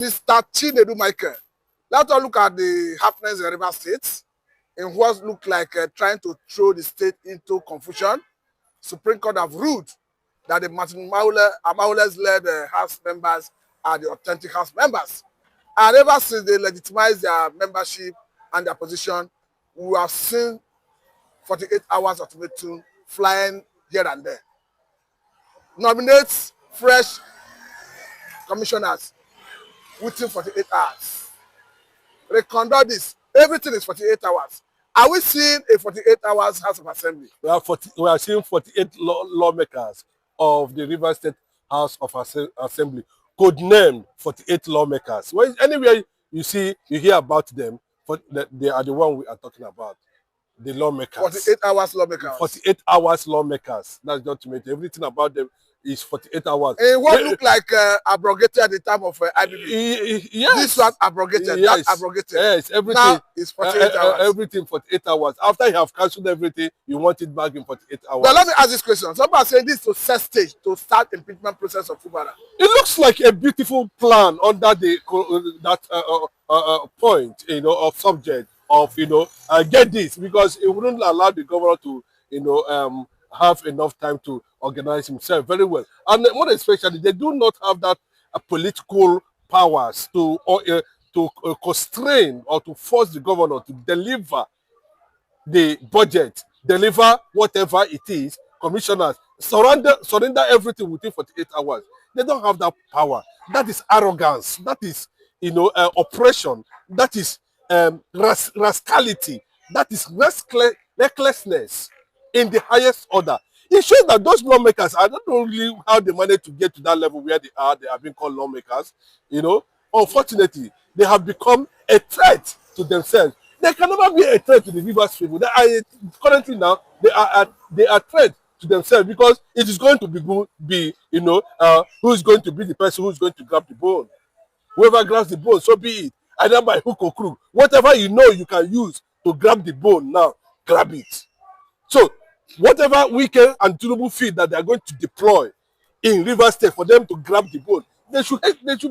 Mr. Tinubu Michael. Let's all look at the happenings in River State in what looked like trying to throw the state into confusion. Supreme Court have ruled that the Martin Amaules-led House members are the authentic House members. And ever since they legitimized their membership and their position, we have seen 48 hours ultimatum flying here and there. Nominate fresh commissioners within 48 hours. Reconduct this. Everything is 48 hours. Are we seeing a 48 hours House of Assembly? We are seeing 48 lawmakers of the River State House of Assembly, codenamed 48 lawmakers. Well, anywhere you hear about them, they are the one we are talking about. The lawmakers. 48 hours lawmakers. 48 hours lawmakers. That's not to make everything about them is 48 hours. And what looked like abrogated at the time of IBB. Yes. This one abrogated, yes. That abrogated. Yes, everything. Now it's 48 hours. Everything 48 hours. After you have cancelled everything, you want it back in 48 hours. But let me ask this question. Somebody saying this to set stage to start impeachment process of FUBARA. It looks like a beautiful plan under that point, of subject of, get this, because it wouldn't allow the governor to, have enough time to organize himself very well. And more especially, they do not have that political powers to constrain or to force the governor to deliver the budget, deliver whatever it is. Commissioners surrender everything within 48 hours. They don't have that power. That is arrogance. That is, oppression. That is rascality. That is recklessness in the highest order. It shows that those lawmakers, I don't know really how they managed to get to that level where they are. They have been called lawmakers. Unfortunately, they have become a threat to themselves. They can never be a threat to the Rivers people. Currently now, they are threat to themselves, because it is going to be who is going to be the person who is going to grab the bone. Whoever grabs the bone, so be it. Either by hook or crook. Whatever you can use to grab the bone now, grab it. So, whatever Wike and Tinubu feel that they are going to deploy in River State for them to grab the bone, they should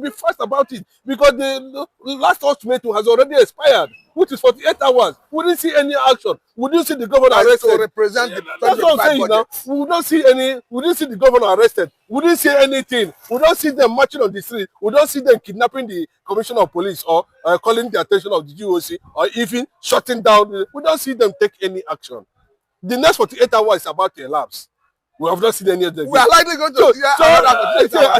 be fast about it, because the last ultimatum has already expired, which is 48 hours. We didn't see any action. We didn't see the governor arrested. To represent the That's what I'm saying now. We didn't see the governor arrested. We didn't see anything. We don't see them marching on the street. We don't see them kidnapping the commissioner of police or calling the attention of the GOC or even shutting down. We don't see them take any action. The next 48 hours is about to elapse. We have not seen any of them. We are likely going to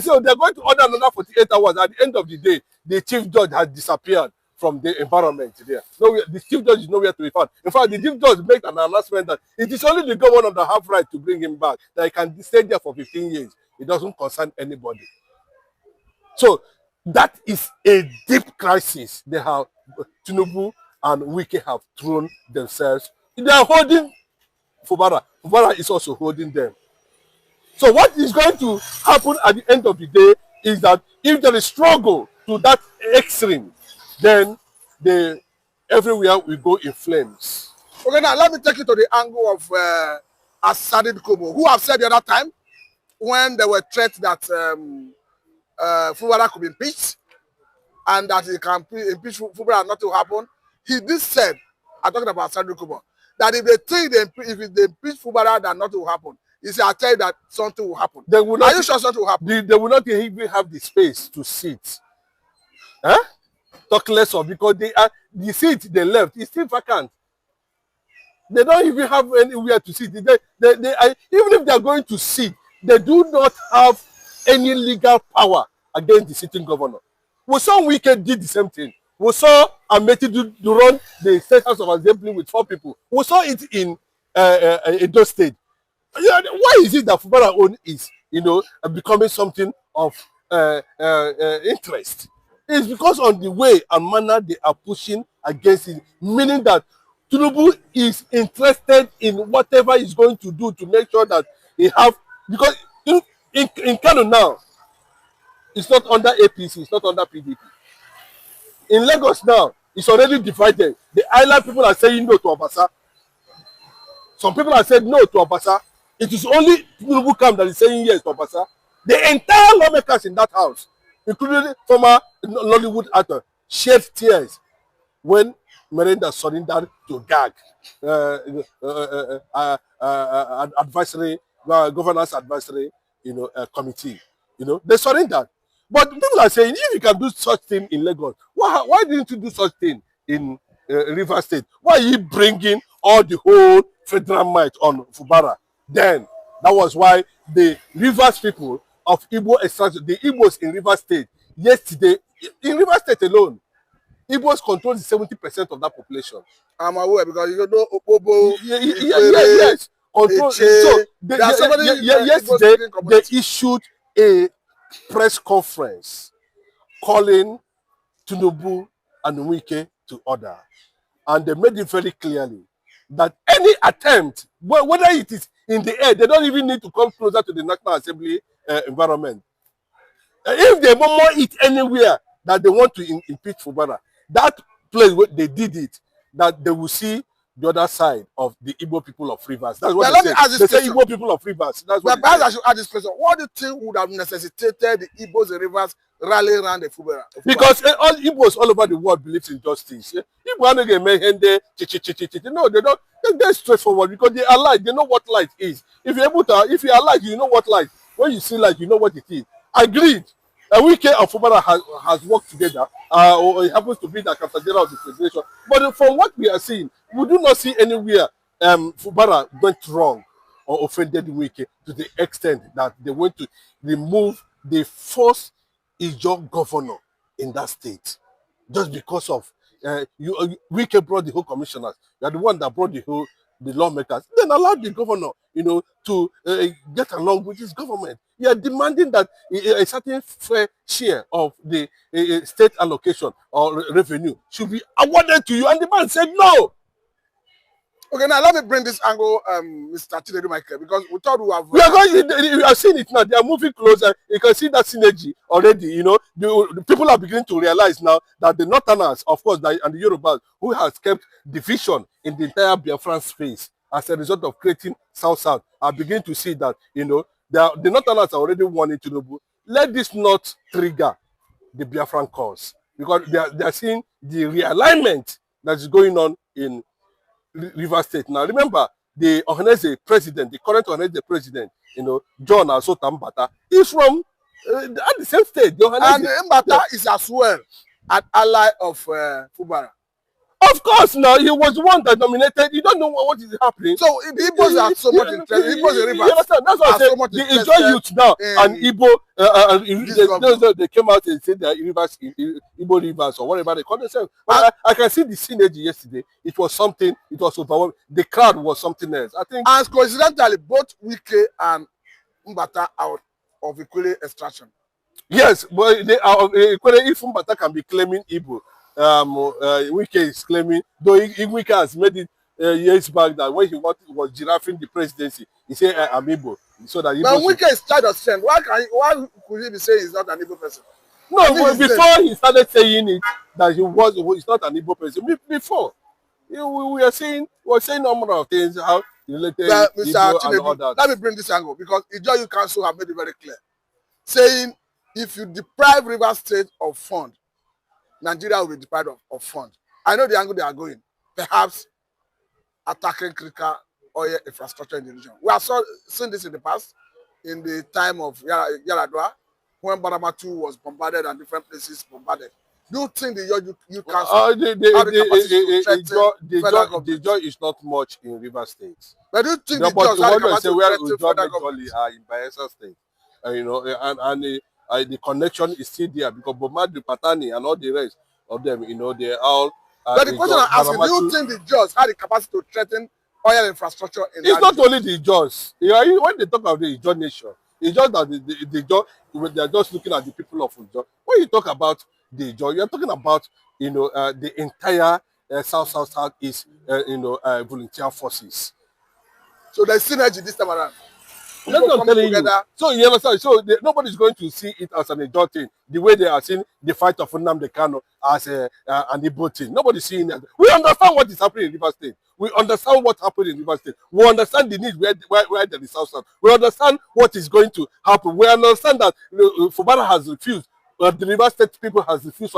so they're going to order another 48 hours. At the end of the day, the chief judge has disappeared from the environment there. The chief judge is nowhere to be found. In fact, the chief judge made an announcement that it is only the governor that have right to bring him back, that he can stay there for 15 years. It doesn't concern anybody. So that is a deep crisis they have. Tinubu and Wike have thrown themselves. They are holding FUBARA. FUBARA is also holding them. So what is going to happen at the end of the day is that if there is struggle to that extreme, then everywhere will go in flames. Okay, now let me take you to the angle of Asadi Kobo, who have said the other time when there were threats that FUBARA could be impeached and that he can impeach FUBARA not to happen. He did said, I'm talking about Asadi Kobo, that if they think if they impeach FUBARA, that nothing will happen. He said, I tell you that something will happen. Are you sure something will happen? They will not even have the space to sit. Huh? Talk less of, because the seat they left is still vacant. They don't even have anywhere to sit. Even if they are going to sit, they do not have any legal power against the sitting governor. We saw Wike did the same thing. We saw Ameti run the State House of Assembly with 4 people. We saw it in Edo State. Why is it that FUBARA own is, becoming something of interest? It's because on the way and manner they are pushing against it, meaning that Tinubu is interested in whatever he's going to do to make sure that he have, because in Kano now, it's not under APC, it's not under PDP. In Lagos now, it's already divided. The island people are saying no to Obasa. Some people have said no to Obasa. It is only Tinubu camp that is saying yes to Obasa. The entire lawmakers in that house, including former Nollywood actor, shed tears when Merenda surrendered to GAG, advisory, governance advisory, committee. They surrendered. But people are saying, if you can do such thing in Lagos, why didn't you do such thing in River State? Why are you bringing all the whole federal might on FUBARA? Then, that was why the Rivers people of Igbo extraction, the Igbos in River State, yesterday, in River State alone, Igbos control 70% of that population. I'm aware because you know Opobo, yes. Control. So yesterday they issued a press conference calling Tinubu and Wike to order, and they made it very clearly that any attempt, whether it is in the air, they don't even need to come closer to the National Assembly environment. If they want it anywhere that they want to impeach FUBARA, that place where they did it, that they will see the other side of the Igbo people of Rivers. That's what they say. They say Igbo people of Rivers. That's what perhaps I should ask this question. What do you think would have necessitated the Igbos in Rivers rallying around the FUBARA? Because all Igbos all over the world believes in justice. No, they don't. They're straightforward because they are light. They know what light is. If you are light, you know what light. When you see light, you know what it is. Agreed. Wike and FUBARA has worked together. Or it happens to be the Captain General of the Federation. But from what we are seeing, we do not see anywhere FUBARA went wrong or offended Wike to the extent that they went to remove the first IJAW governor in that state just because of Wike brought the whole commissioners. You are the one that brought the lawmakers. Then allowed the governor, to get along with his government. You are demanding that a certain fair share of the state allocation or revenue should be awarded to you, and the man said no. Okay, now let me bring this angle, Mr. Tinubu, Michael, because we thought we have. We are seeing it now. They are moving closer. You can see that synergy already. The people are beginning to realize now that the Northerners, of course, and the Yorubas, who has kept division in the entire Biafran space as a result of creating South-South, are beginning to see that the Northerners are already warning Tinubu. Let this not trigger the Biafran cause, because they are seeing the realignment that is going on in River State. Now remember, the Ohaneze president, the current Ohaneze president, John Asota Mbata, is from at the same state. And Mbata is as well an ally of FUBARA. Of course, now he was the one that nominated. You don't know what is happening. So the Igbos are so much interested. Igbos in Rivers. You understand? That's what I said. The IJAW youth now and Igbo, they came out and said they are Igbo Rivers or whatever they call themselves. But I can see the synergy yesterday. It was something. It was overwhelming. The crowd was something else. I think. And coincidentally, both Wike and Mbata are of equal extraction. Yes, but they are equally. If Mbata can be claiming Igbo. Wike is claiming, though Wike has made it years back, that when he was giraffing the presidency, he said, I'm Igbo. So that but Wike is child of strength. Why could he be saying he's not an Igbo person? No, before he started saying it, that he's not an Igbo person. Before, we were saying a number of things, how related Igbo and all that. Let me bring this angle, because IJAW Council have made it very clear, saying if you deprive River State of fund, Nigeria will be deprived of funds. I know the angle they are going. Perhaps attacking critical oil infrastructure in the region. We have seen this in the past, in the time of Yaradua, when Baramatu was bombarded and different places bombarded. Do you think the you Council the joy is not much in River State? But do you think the capacity are in Bayelsa State? The connection is still there because Bomadu, Patani, and all the rest of them, they're all. But the question I'm asking, do you think the Jaws had the capacity to threaten oil infrastructure in It's not only the Jaws. When they talk about the IJAW nation, it's just that the IJAW, they're just looking at the people of IJAW. When you talk about the IJAW, you're talking about, the entire South East, volunteer forces. So there's synergy this time around. That's what I'm telling you. So you understand? So nobody's going to see it as an IJAW thing. The way they are seeing the fight of Nnamdi Kanu as an Igbo thing. Nobody's seeing that. We understand what is happening in River State. We understand what happened in River State. We understand the need where there is South. We understand what is going to happen. We understand that FUBARA has refused the River State people has refused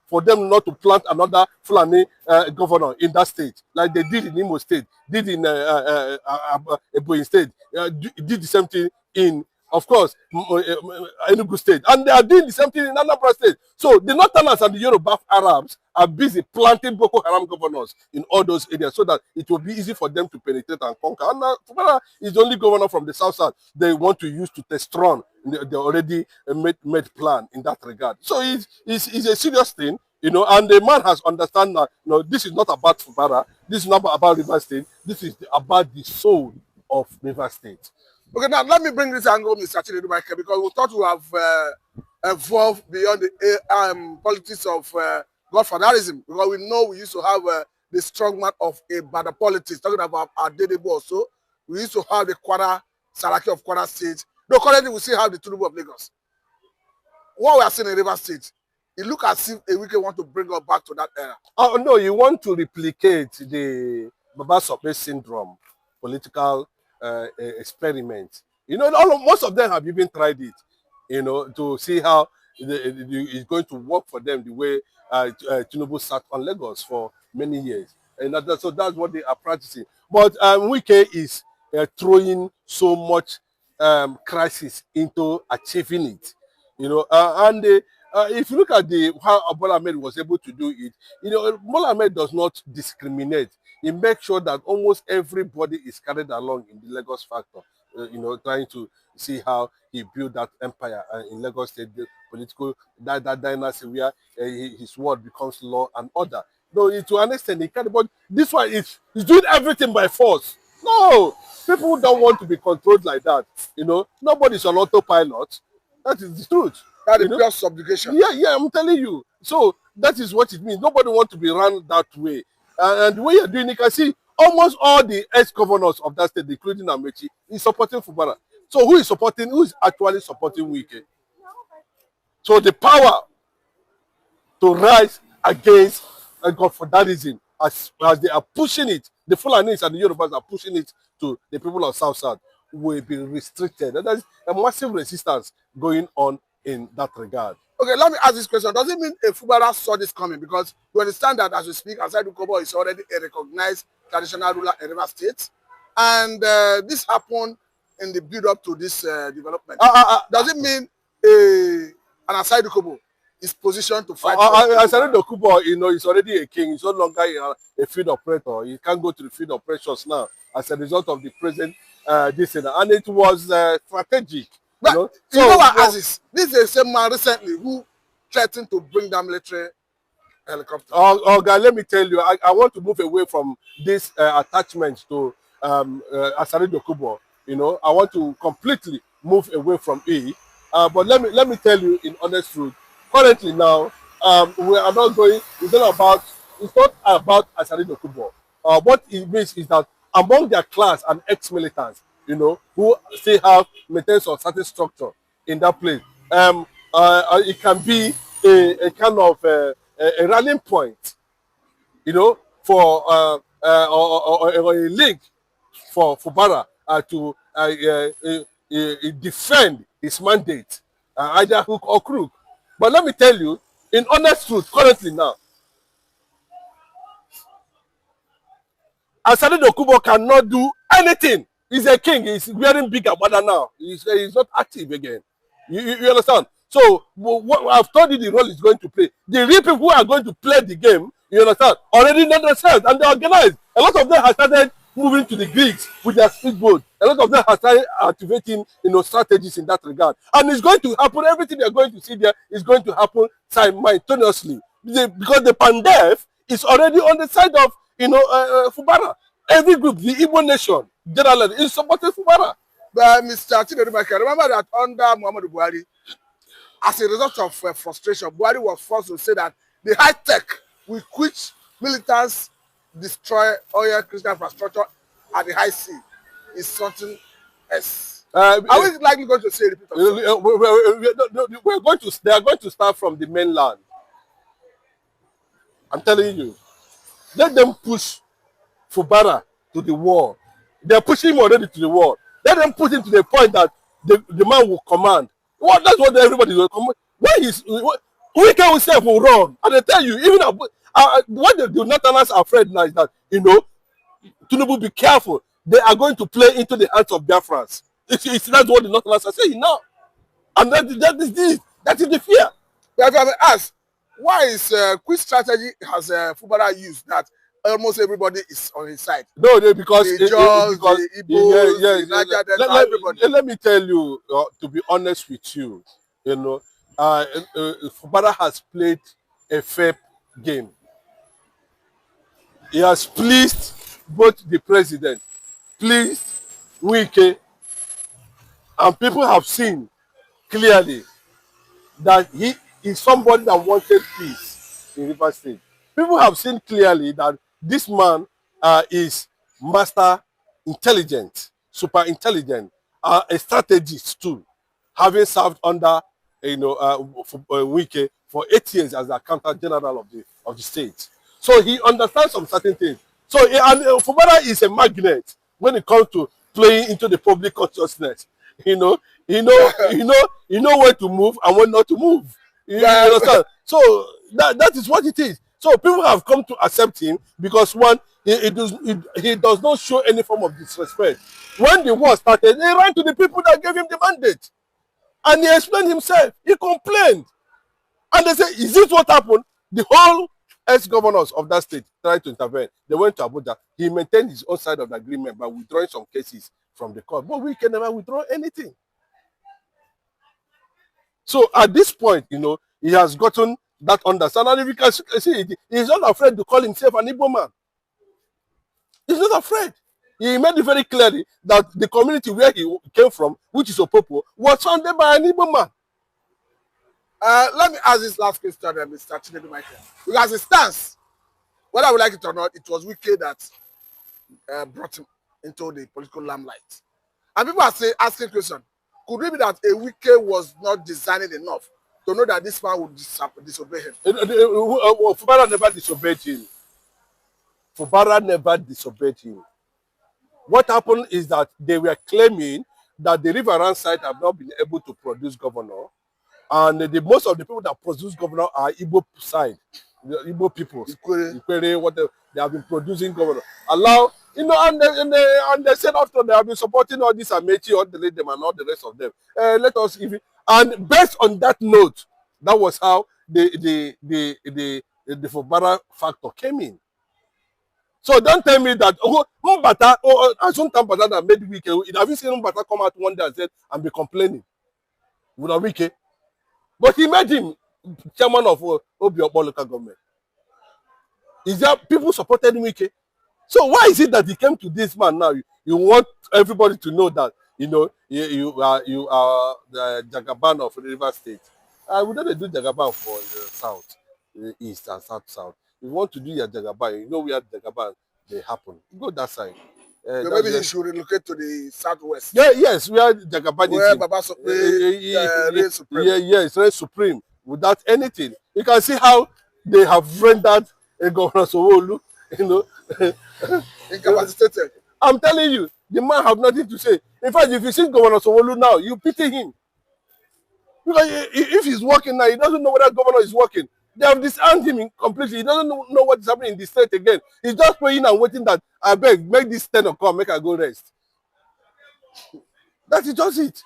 for them not to plant another Fulani governor in that state, like they did in Imo State, did in Ebonyi State, did the same thing in, of course, Enugu State, and they are doing the same thing in Anambra State. So the Northerners and the Yoruba Arabs are busy planting Boko Haram governors in all those areas so that it will be easy for them to penetrate and conquer. And FUBARA is the only governor from the south they want to use to test run. They already made plan in that regard. So it's a serious thing, you know, and the man has understand that, you know, this is not about FUBARA, this is not about River State, this is about the soul of River State. Okay, now let me bring this angle, Mr. Chinedu Michael, because we thought we have evolved beyond the politics of godfatherism, because we know we used to have the strongman of a bad politics, talking about our Tinubu also. We used to have the Saraki of Kwara State. No, currently we still have the Tinubu of Lagos. What we are seeing in River State, it looks as if a wicked want to bring us back to that era. Oh no, you want to replicate the Baba Sope syndrome, political experiment. You know, most of them have even tried it, you know, to see how it's going to work for them the way Tinubu sat on Lagos for many years. And so that's what they are practicing. But Wike is throwing so much crisis into achieving it, you know, and if you look at how Bola Ahmed was able to do it, you know, Bola Ahmed does not discriminate. He makes sure that almost everybody is carried along in the Lagos factor, you know, trying to see how he built that empire in Lagos State, the political that dynasty where his word becomes law and order. Though to an extent he can't, but this one he's doing everything by force. No, people don't want to be controlled like that. You know, nobody's on autopilot. That is the truth. That is pure subjugation. Yeah, I'm telling you. So that is what it means. Nobody wants to be run that way. And the way you're doing, you can see almost all the ex-governors of that state, including Amechi, is supporting FUBARA. So who is actually supporting Wike? So the power to rise against godfatherism, as they are pushing it, the Fulanis and the Yorubas are pushing it to the people of South, will be restricted. And there's a massive resistance going on in that regard. Okay, let me ask this question. Does it mean a FUBARA saw this coming? Because we understand that as we speak, Asaidu Kobo is already a recognized traditional ruler in River State. And this happened in the build-up to this development. Does it mean an Asaidu Kobo is positioned to fight? Asaidu Kobo, you know, is already a king. He's no longer a field operator. He can't go to the field operations now as a result of the present this. And it was strategic. But you know what, Aziz? This is the same man recently who threatened to bring down military helicopter. Guy, let me tell you, I want to move away from this attachment to Asaidu Kobo. You know, I want to completely move away from it. But let me tell you in honest truth. Currently now, we are not going. It's not about Asaidu Kobo. What it means is that among their class and ex-militants, you know, who still have maintained a certain structure in that place. It can be a kind of a rallying point, you know, for or a link for FUBARA to defend his mandate, either hook or crook. But let me tell you, in honest truth, currently now, Asaidu Kobo cannot do anything. He's a king. He's wearing big abada now. He's not active again. You understand? So what I've told you the role is going to play. The real people who are going to play the game, you understand, already know themselves and they're organized. A lot of them have started moving to the Greeks with their speedboat. A lot of them have started activating, you know, strategies in that regard. And it's going to happen. Everything they're going to see there is going to happen simultaneously. Because the Pandef is already on the side of, you know, FUBARA. Every group, the Igbo nation, generally, is supporting FUBARA. But Mr. Chinedu Michael, remember that under Muhammadu Buhari, as a result of frustration, Buhari was forced to say that the high tech with which militants destroy oil critical infrastructure at the high sea is something else. Are we likely going to say a repeat of they are going to start from the mainland. I'm telling you. Let them push FUBARA to the wall. They're pushing him already to the wall. Let them push him to the point that the man will command. Well, that's what everybody will command. When he's we can himself will run, and they tell you even what the Northerners are afraid now is that Tinubu, be careful. They are going to play into the hands of Biafrans. That's what the Northerners are saying now, and that is the fear. But I ask, why is which strategy has FUBARA used that almost everybody is on his side? No, because the Jaws, the Igbos, the Niger Delta, everybody. Let me tell you, to be honest with you, FUBARA has played a fair game. He has pleased both the president, pleased Wike, and people have seen clearly that he is somebody that wanted peace in Rivers State. People have seen clearly that this man is master intelligent, super intelligent, a strategist too, having served under Wike for 8 years as the accountant general of the state. So he understands some certain things. So FUBARA is a magnet when it comes to playing into the public consciousness. You know where to move and when not to move. You understand? So that is what it is. So people have come to accept him because one, he does not show any form of disrespect. When the war started, he ran to the people that gave him the mandate. And he explained himself. He complained. And they said, is this what happened? The whole ex-governors of that state tried to intervene. They went to Abuja. He maintained his own side of the agreement by withdrawing some cases from the court. But we can never withdraw anything. So at this point, he has gotten that understanding. And if you can see, he's not afraid to call himself an Igbo man. He's not afraid. He made it very clearly that the community where he came from, which is Opopo, was founded by an Igbo man. Let me ask this last question, Mr. Tinubu Michael. Because it stands, whether we like it or not, it was Wike that brought him into the political limelight. And people are asking question, could it be that a Wike was not designing enough to know that this man would disobey him? FUBARA never disobeyed him. FUBARA never disobeyed him. What happened is that they were claiming that the Riverine side have not been able to produce governor. And most of the people that produce governor are Igbo side, the Igbo people. Ikwere, whatever. They have been producing governor. And they said after they have been supporting all this Amechi, all the them and all the rest of them. Let us even. And based on that note, that was how the FUBARA factor came in. So don't tell me that Mbata or Asuntan Mbata that made Wike. Have you seen Mbata come out one day and said and be complaining with a Wike? But he made him chairman of Obiokpo local government. Is that people supported Wike? So why is it that he came to this man now? You want everybody to know that you are the Jagaban of Rivers State. We don't do Jagaban for the south, the east and south. You want to do your Jagaban, where Jagaban they happen. Go that side. So maybe he should relocate to the southwest. Yes, we are Jagaban. Where Baba reigns supreme. Yes, reigns supreme without anything. You can see how they have rendered a Governor Sowolu, incapacitated. I'm telling you, the man have nothing to say. In fact, if you see Governor Sowolu now, you pity him. Because if he's working now, he doesn't know whether governor is working. They have disarmed him completely. He doesn't know what is happening in the state again. He's just praying and waiting that, I beg, make this 10 o'clock, make her go rest. That is just it.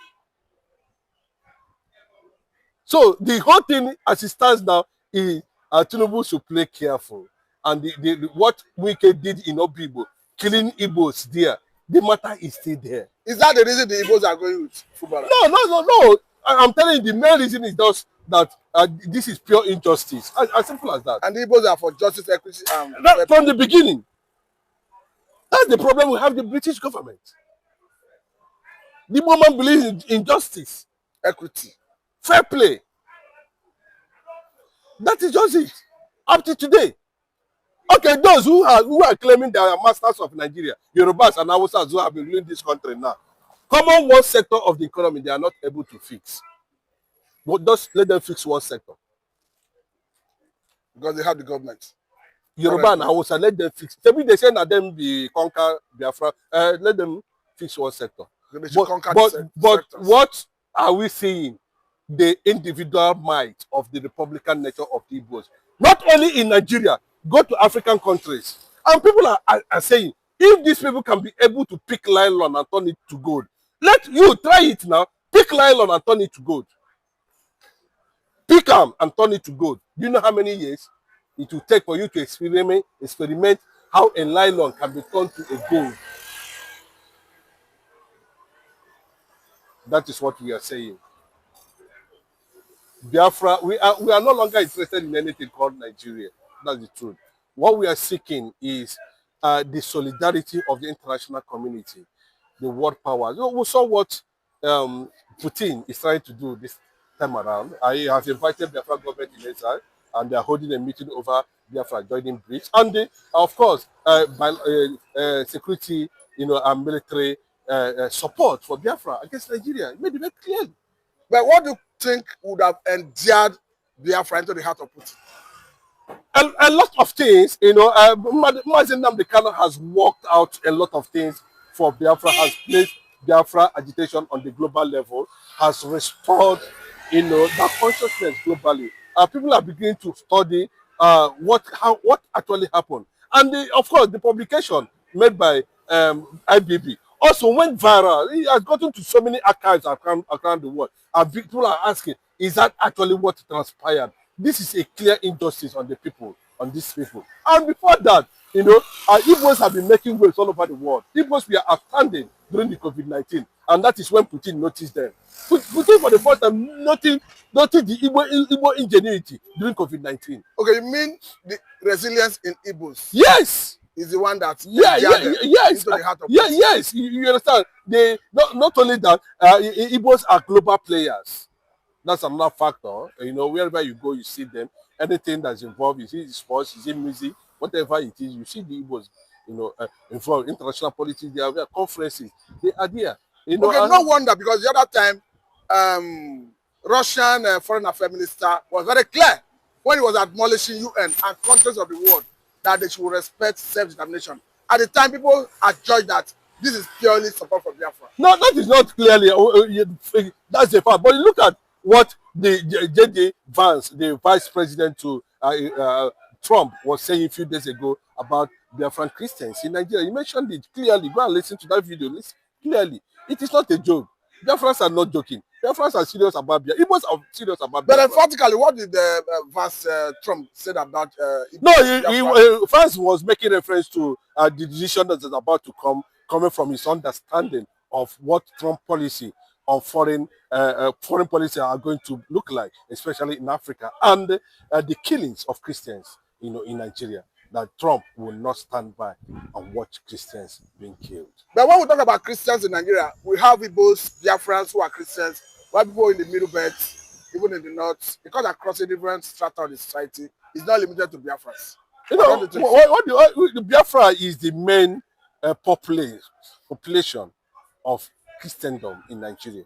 So the whole thing as it stands now is Tinubu should play careful. And what Wike did in Obibo, killing Igbos there, the matter is still there. Is that the reason the Igbos are going with FUBARA? No. I'm telling you, the main reason is just that this is pure injustice. As simple as that. And the Igbos are for justice, equity, and from the beginning. That's the problem we have with the British government. The woman believes in justice, equity, fair play. That is just it. Up to today. Okay, those who are claiming they are masters of Nigeria, Yorubas and Hausas who have been ruling this country now, common one sector of the economy they are not able to fix. But just let them fix one sector. Because they have the government. Yoruba and Hausa, let them fix. Maybe they say that them be conquer Biafra. Let them fix one sector. But what are we seeing? the individual might of the Republican nature of the Igbos. Not only in Nigeria, go to African countries. And people are saying, if these people can be able to pick nylon and turn it to gold, let you try it now. Pick nylon and turn it to gold. Pick them and turn it to gold. Do you know how many years it will take for you to experiment how a nylon can be turned to a gold? That is what we are saying. Biafra, we are no longer interested in anything called Nigeria. That's the truth. What we are seeking is the solidarity of the international community, the world powers. We saw what Putin is trying to do this time around. He has invited Biafra government in exile, and they are holding a meeting over Biafra joining bridge. And of course, security, and military support for Biafra against Nigeria. It made it very clear. But what do you think would have endeared Biafra into the heart of Putin? A lot of things, Mazi Nnamdi Kanu has worked out a lot of things for Biafra, has placed Biafra agitation on the global level, has restored, that consciousness globally. People are beginning to study what actually happened. And of course, the publication made by IBB also went viral. It has gotten to so many archives around the world. And people are asking, is that actually what transpired? This is a clear injustice on these people. And before that, Igbos have been making waves all over the world. Igbos were outstanding during the COVID-19. And that is when Putin noticed them. Putin, for the first time, noticed the Igbo ingenuity during COVID-19. Okay, you mean the resilience in Igbos? Yes. Is the one that yes, into the heart of yes. You understand? They not only that, Igbos are global players. That's another factor. Wherever you go, you see them. Anything that's involved, you see sports, you see music, whatever it is, you see the Igbos, involved. International politics, there are conferences, they are there. Okay, no wonder, because the other time, Russian foreign affairs minister was very clear when he was admonishing UN and countries of the world that they should respect self-determination. At the time, people are judged that this is purely support for Biafra. No, that is not clearly. That's the fact. But look at what the J.D. Vance, the vice president to Trump, was saying a few days ago about Biafran Christians in Nigeria. He mentioned it clearly. Go and listen to that video. Listen clearly. It is not a joke. Biafrans are not joking. Biafrans are serious about Biafra. Igbos are serious about Biafra. But emphatically, what did Vance Trump said about No, Vance was making reference to the decision that is about to coming from his understanding of what Trump policy on foreign policy are going to look like, especially in Africa, and the killings of Christians, in Nigeria. That Trump will not stand by and watch Christians being killed. But when we talk about Christians in Nigeria, we have Igbos, Biafrans who are Christians, while people in the middle belt, even in the north, because across a different strata of the society, it's not limited to Biafrans. The Biafra is the main population of Christendom in Nigeria.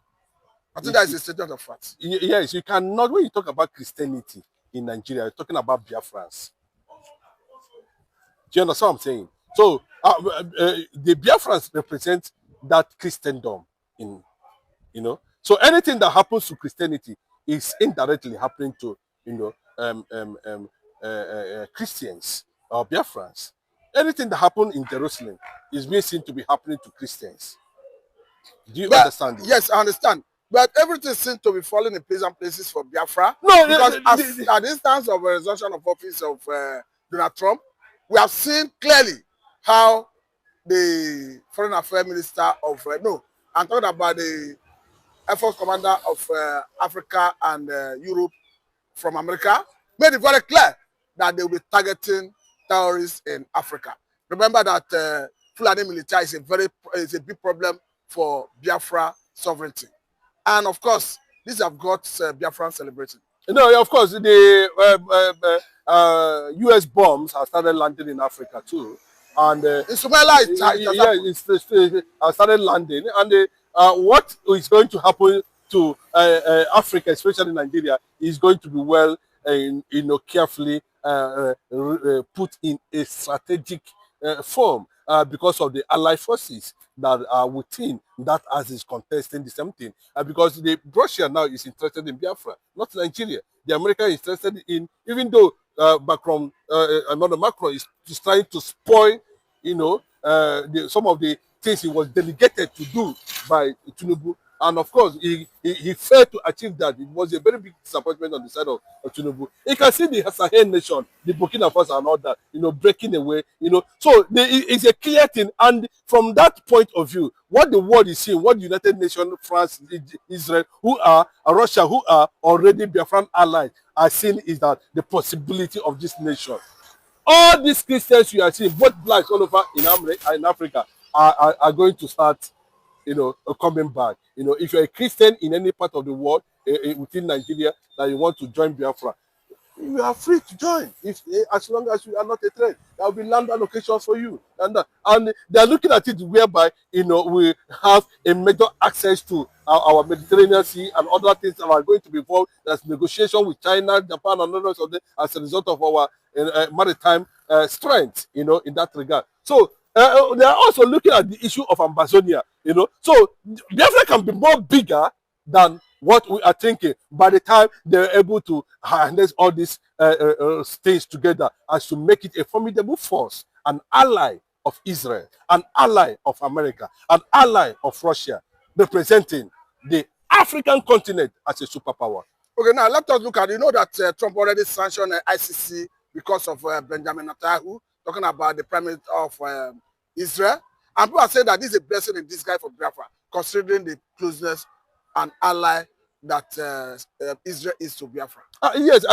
I think that is a statement of fact. Yes, you cannot, when you talk about Christianity in Nigeria, you're talking about Biafrans. Do you understand what I'm saying? So the Biafrans represent that Christendom So anything that happens to Christianity is indirectly happening to Christians or Biafrans. Anything that happened in Jerusalem is being seen to be happening to Christians. Do you understand? Yes, I understand. But everything seems to be falling in pleasant places for Biafra. No, because at the instance of a resumption of office of Donald Trump, we have seen clearly how the foreign affairs minister of I'm talking about the Air Force commander of Africa and Europe from America, made it very clear that they will be targeting terrorists in Africa. Remember that Fulani military is a big problem for Biafra sovereignty. And of course, these have got Biafran celebrating. No, of course, the U.S. bombs have started landing in Africa too, and in Somalia, it started landing. And what is going to happen to Africa, especially Nigeria, is going to be well, carefully put in a strategic form. because of the allied forces that are within that as is contesting the same thing. Because Russia now is interested in Biafra, not Nigeria. The America is interested in, even though another Macron is trying to spoil, some of the things he was delegated to do by Tinubu. And of course, he failed to achieve that. It was a very big disappointment on the side of Tinubu. You can see the Sahel nation, the Burkina Faso and all that, breaking away, So it's a clear thing. And from that point of view, what the world is seeing, what the United Nations, France, Israel, Russia, who are already Biafran allies, are seeing is that the possibility of this nation. All these Christians you are seeing, both blacks all over in Africa, are going to start coming back. If you're a Christian in any part of the world, within Nigeria, that you want to join Biafra, you are free to join. As long as you are not a threat, there will be land allocations for you. And they are looking at it whereby, we have a major access to our Mediterranean Sea and other things that are going to be involved. There's negotiation with China, Japan, and others of them as a result of our maritime strength, in that regard. So they are also looking at the issue of Amazonia, So Biafra can be more bigger than what we are thinking by the time they're able to harness all these things together as to make it a formidable force, an ally of Israel, an ally of America, an ally of Russia, representing the African continent as a superpower. Okay, now let us look at, that Trump already sanctioned ICC because of Benjamin Netanyahu, talking about the Prime Minister of Israel. And people are saying that this is a blessing in disguise for Biafra, considering the closeness and ally that Israel is to Biafra. Yes,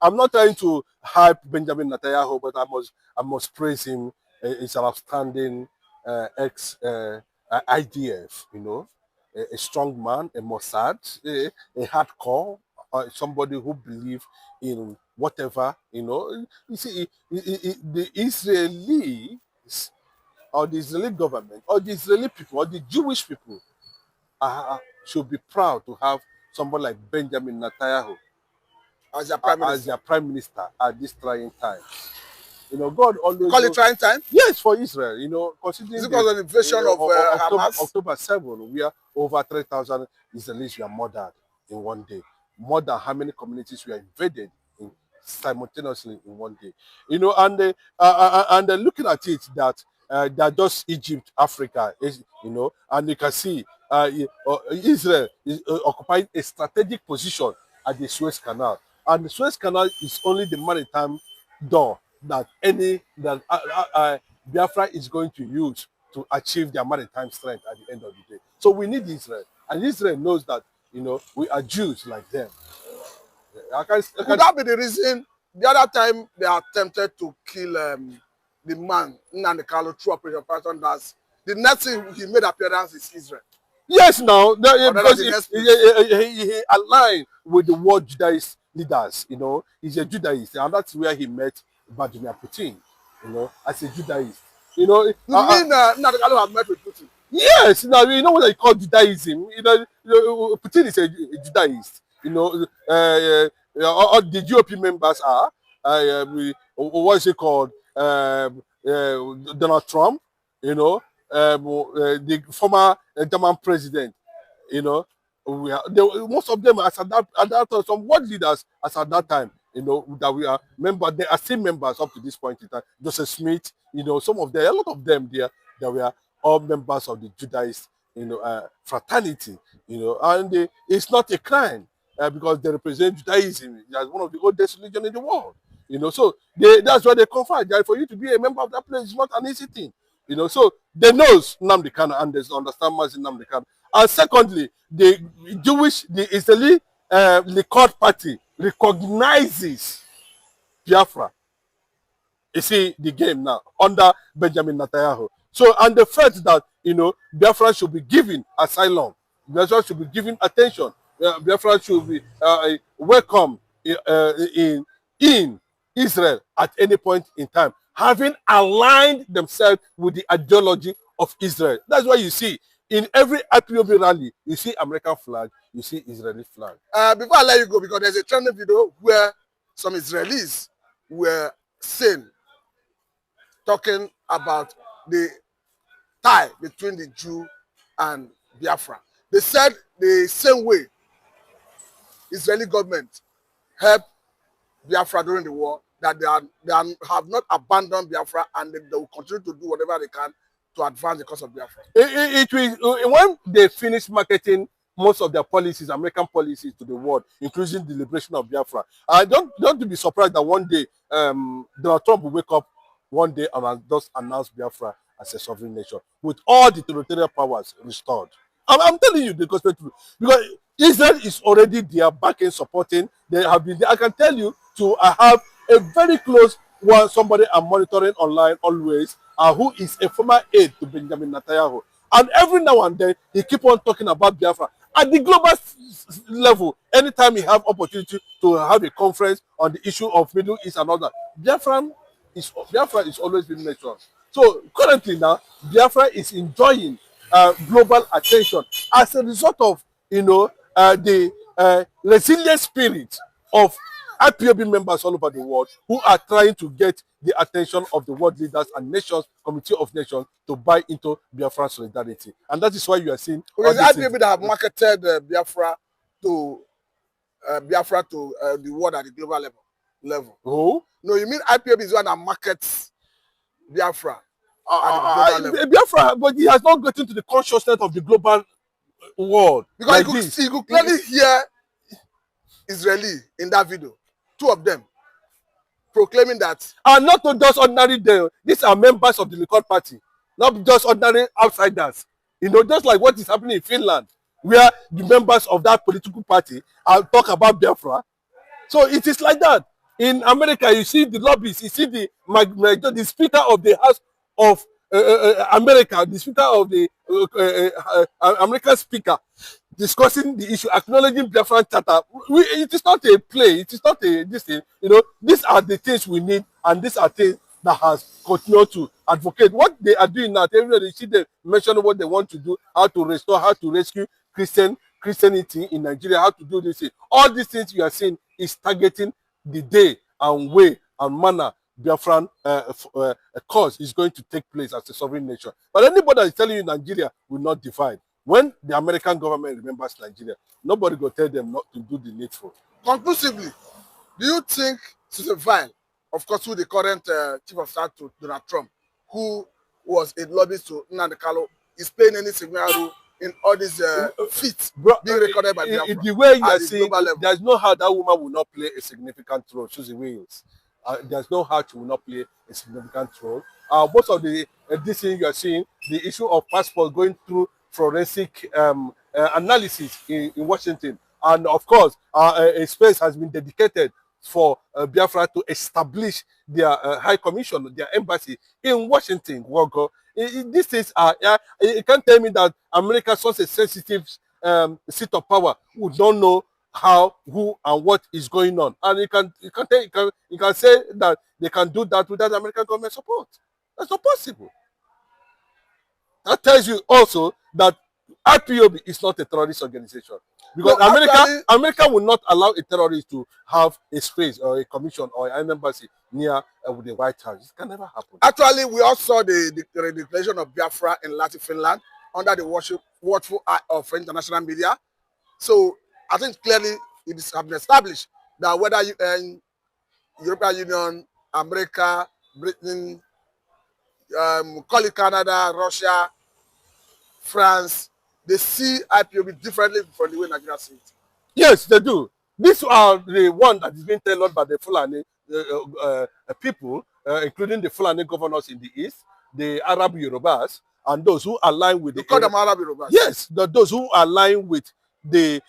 I'm not trying to hype Benjamin Netanyahu, but I must praise him. He's an outstanding ex-IDF, a strong man, a Mossad, a hardcore, somebody who believes in whatever, You see, the Israelis, or the Israeli government, or the Israeli people, or the Jewish people should be proud to have someone like Benjamin Netanyahu as their prime minister at this trying time. God always call it trying time. Yes, for Israel. Considering because of the invasion of Hamas. October 7, where over 3,000 Israelis were murdered in one day. More than how many communities were invaded simultaneously in one day. And looking at it that just Egypt, Africa, and you can see Israel is occupying a strategic position at the Suez Canal. And the Suez Canal is only the maritime door that Biafra is going to use to achieve their maritime strength at the end of the day. So we need Israel. And Israel knows that, we are Jews like them. Could that be the reason the other time they attempted to kill the man, Nnamdi Kanu, through Operation Python? The next thing he made appearance is Israel. Yes, now, because he aligned with the world Judaist leaders, he's a Judaist, and that's where he met Vladimir Putin, as a Judaist. You mean Nnamdi Kanu have met with Putin? Yes, now you know what I call Judaism. Putin is a Judaist. All the GOP members are. What is it called? Donald Trump. The former German president. Most of them, as at that time, some world leaders, as at that time, that we are members. They are still members up to this point in time. Joseph Smith. Some of them, a lot of them there, that we are all members of the Judaist, fraternity, and it's not a crime because they represent Judaism as one of the oldest religions in the world, so that's why they confide. For you to be a member of that place is not an easy thing, so they know Nnamdi Kanu and they understand Nnamdi Kanu. And secondly, the Israeli Likud party recognizes Biafra. You see the game now under Benjamin Netanyahu. So, and the fact that, Biafra should be given asylum, Biafra should be given attention, Biafra should be welcome in Israel at any point in time, having aligned themselves with the ideology of Israel. That's why you see in every IPOB rally, you see American flag, you see Israeli flag. Before I let you go, because there's a trending video where some Israelis were seen talking about the tie between the Jew and Biafra. They said the same way Israeli government helped Biafra during the war, that they have not abandoned Biafra, and they will continue to do whatever they can to advance the cause of Biafra. It will, when they finish marketing most of their policies, American policies, to the world, including the liberation of Biafra, I don't be surprised that one day Donald Trump will wake up one day and just announce Biafra as a sovereign nation with all the territorial powers restored. I'm telling you the gospel truth, because Israel is already there backing, supporting. They have been there. I can tell you to have a very close one, somebody I'm monitoring online always, who is a former aide to Benjamin Netanyahu. And every now and then, he keep on talking about Biafra. At the global level, anytime he have opportunity to have a conference on the issue of Middle East and all that, Biafra is always been mentioned. So currently now, Biafra is enjoying global attention as a result of, the resilient spirit of IPOB members all over the world who are trying to get the attention of the world leaders and nations, Committee of Nations, to buy into Biafra solidarity. And that is why you are seeing... Because the IPOB that have marketed Biafra to the world at the global level. Who? No, you mean IPOB is one that markets Biafra at the global level. Biafra, but he has not gotten to the consciousness of the global world. Because like you could clearly hear Israeli in that video, two of them, proclaiming that. And not just ordinary, these are members of the Likud party, not just ordinary outsiders. Just like what is happening in Finland, where the members of that political party talk about Biafra. So it is like that. In America, you see the lobbyists, you see the Speaker of the House of America, the Speaker of the American Speaker, discussing the issue, acknowledging Biafran Charter. It is not a play. It is not this thing. These are the things we need, and these are things that has continued to advocate. What they are doing now, everybody, you see them mention what they want to do, how to restore, how to rescue Christianity in Nigeria, how to do this thing. All these things you are seeing is targeting the day and way and manner Biafran cause is going to take place as a sovereign nation. But anybody that is telling you Nigeria will not divide, when the American government remembers Nigeria, nobody will tell them not to do the needful. Conclusively, do you think Susan Vile, of course, who the current chief of staff to Donald Trump, who was a lobbyist to Nnamdi Kanu, is playing any significant role in all these feats being recorded by Biafra? The way you are saying, there's no how that woman will not play a significant role, Susie Wales. There's no how she will not play a significant role. Most of this thing you are seeing, the issue of passport going through forensic analysis in Washington. And of course, a space has been dedicated for Biafra to establish their high commission, their embassy in Washington. These things are, you can't tell me that America is such a sensitive seat of power who don't know how, who, and what is going on. And you can say that they can do that without American government support. That's not possible. That tells you also that IPOB is not a terrorist organization. Because no, America will not allow a terrorist to have a space or a commission or an embassy near with the White House. It can never happen. Actually, we all saw the declaration of Biafra in Latin Finland under the watchful eye of international media. So I think clearly it has been established that whether UN, European Union, America, Britain, call it Canada, Russia, France, they see IPOB differently from the way Nigeria sees it. Yes, they do. These are the one that is being tailored by the Fulani people, including the Fulani governors in the east, the Arab Yorubas, and those who align with you call them Arab Yorubas? Yes, those who align with the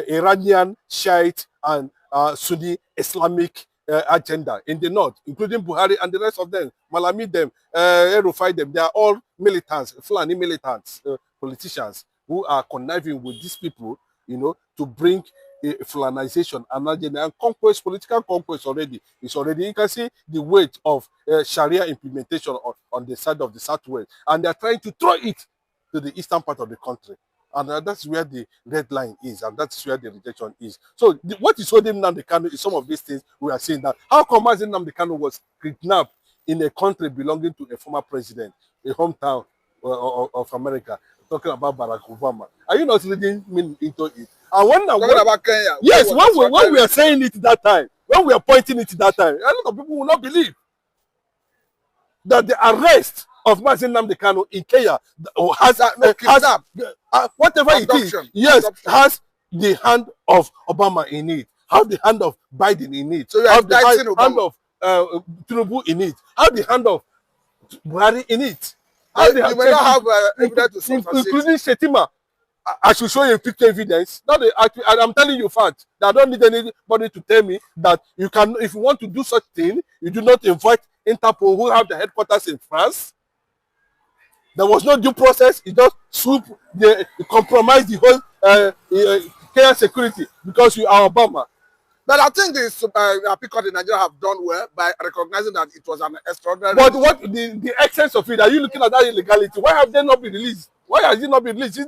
Iranian, Shiite, and Sunni Islamic agenda in the north, including Buhari and the rest of them, Malami them, Erufai them. They are all militants, Fulani militants, politicians who are conniving with these people, to bring Fulanization and agenda and conquest, political conquest already. It's already, you can see the weight of Sharia implementation on the side of the southwest, and they're trying to throw it to the eastern part of the country. And that's where the red line is, and that's where the rejection is. So what is holding Nnamdi Kanu is some of these things we are seeing. That how come Nnamdi Kanu was kidnapped in a country belonging to a former president, a hometown of America, talking about Barack Obama. Are you not leading me into it? And when Talking about Kenya. yes, when we are saying it that time, when we are pointing it that time, a lot of people will not believe that the arrest of Mazi Nnamdi Kanu in Kenya has whatever abduction, it is, yes, abduction. has the hand of Obama in it, have the hand of Biden in it, So you are have the hand Obama. of Tinubu in it, have the hand of Buhari in it. You may not have evidence to substantiate. Including Shetima. I should show you picture evidence. I'm telling you facts. I don't need anybody to tell me that you can, if you want to do such thing, you do not invite Interpol, who have the headquarters in France. There was no due process. It just compromised the whole Kenya security because you are Obama. But I think the people in Nigeria have done well by recognizing that it was an extraordinary. But what the essence of it? Are you looking at that illegality? Why have they not been released? Why has it not been released since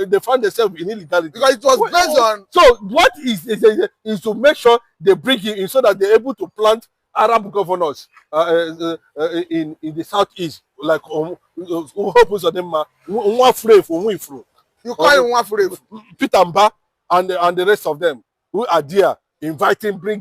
they found themselves in illegality? Because it was based on. So what is to make sure they bring him in so that they're able to plant Arab governors in the southeast, like You call him one for Peter Mba and the rest of them who are there inviting, bring